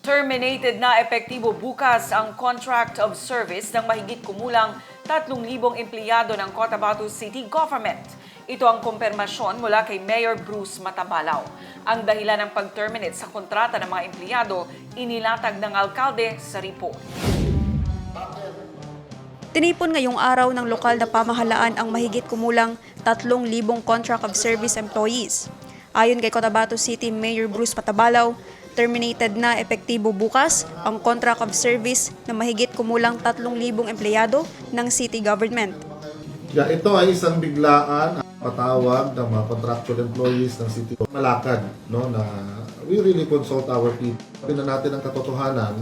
Terminated na epektibo bukas ang contract of service ng mahigit kumulang 3,000 empleyado ng Cotabato City Government. Ito ang kumpirmasyon mula kay Mayor Bruce Matabalaw. Ang dahilan ng pag-terminate sa kontrata ng mga empleyado, inilatag ng alkalde sa report. Tinipon ngayong araw ng lokal na pamahalaan ang mahigit kumulang 3,000 contract of service employees. Ayon kay Cotabato City Mayor Bruce Matabalaw, terminated na epektibo bukas ang contract of service na mahigit kumulang 3,000 empleyado ng city government. Ito ay isang biglaan patawag ng mga contractual employees ng city. Malakad, no, na we really consult our people. Sabi na natin ang katotohanan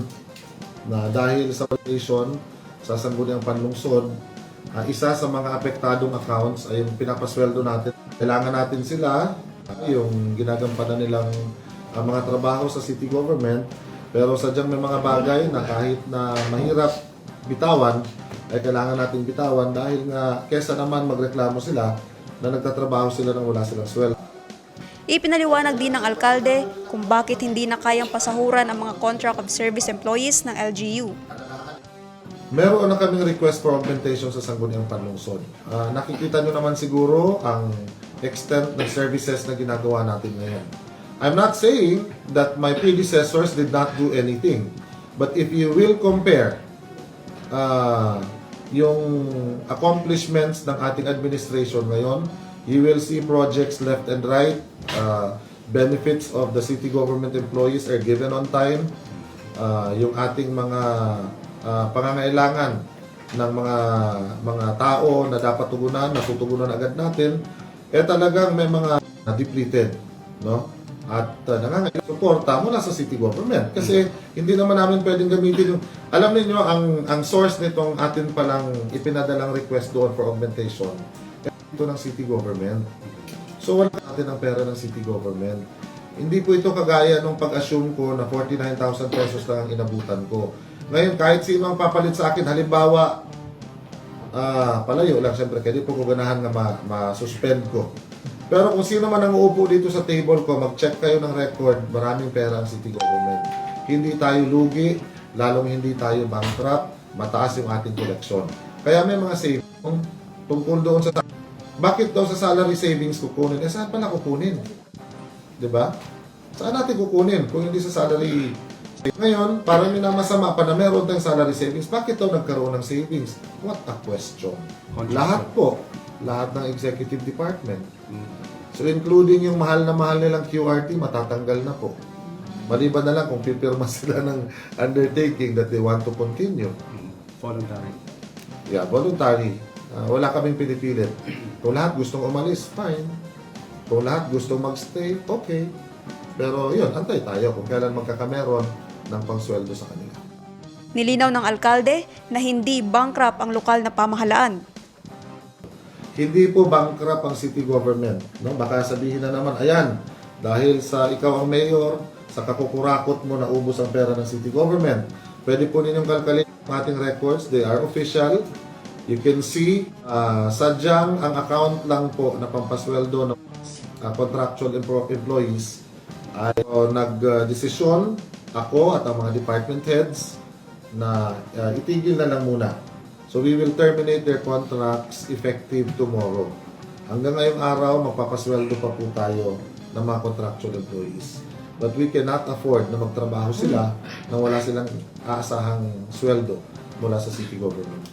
na dahil sa violation sa sangguniang panlungsod, isa sa mga apektadong accounts ay yung pinapasweldo natin. Kailangan natin sila, yung ginagampanan nilang mga trabaho sa city government, pero sadyang may mga bagay na kahit na mahirap bitawan, ay kailangan nating bitawan dahil nga kesa naman magreklamo sila na nagtatrabaho sila nang wala silang sweldo. Ipinaliwanag din ng alkalde kung bakit hindi na kayang pasahuran ang mga contract of service employees ng LGU. Meron na kaming request for augmentation sa sangguniang panlungsod. Nakikita nyo naman siguro ang extent ng services na ginagawa natin ngayon. I'm not saying that my predecessors did not do anything. But if you will compare yung accomplishments ng ating administration ngayon, you will see projects left and right. Benefits of the city government employees are given on time. Yung ating mga pangangailangan ng mga tao na dapat tugunan, natutugunan agad natin, talagang may mga depleted, no? At nangangailangan suporta mula sa city government. Kasi hindi naman namin pwedeng gamitin yung... Alam niyo ang source nitong atin palang ipinadalang request doon for augmentation, ito ng city government. So wala natin ang pera ng city government. Hindi po ito kagaya nung pag-assume ko na 49,000 pesos lang ang inabutan ko. Ngayon, kahit sino ang papalit sa akin, halimbawa, palayo lang siyempre, kaya di po ko ganahan nga ma-suspend ko. Pero kung sino man ang uupo dito sa table ko, mag-check kayo ng record, maraming pera ang city government. Hindi tayo lugi, lalong hindi tayo bankrupt, mataas yung ating koleksyon. Kaya may mga savings tungkol doon sa... Bakit daw sa salary savings kukunin? Saan pala kukunin? Diba? Saan natin kukunin kung hindi sa salary? Ngayon, parang minamasama pa na meron tayong salary savings. Bakit daw nagkaroon ng savings? What a question. Lahat po. Lahat ng executive department. So including yung mahal nilang QRT, matatanggal na po. Maliban na lang kung pipirma sila ng undertaking that they want to continue. Voluntary. Yeah, voluntary. Wala kaming pinipilit. Kung lahat gustong umalis, fine. Kung lahat gustong magstay, okay. Pero yun, antay tayo kung kailan magkakameron ng pangsweldo sa kanila. Nilinaw ng alkalde na hindi bankrupt ang lokal na pamahalaan. Hindi po bankrupt ang city government. No? Baka sabihin na naman, ayan, dahil sa ikaw ang mayor, sa kakukurakot mo na ubos ang pera ng city government. Pwede po ninyong kalkalin ang ating records. They are official. You can see, sadyang ang account lang po na pampasweldo ng contractual employees ay nag-desisyon ako at ang mga department heads na itigil na lang muna. So we will terminate their contracts effective tomorrow. Hanggang ngayong araw, magpapasweldo pa po tayo ng mga contractual employees. But we cannot afford na magtrabaho sila nang wala silang aasahang sweldo mula sa city government.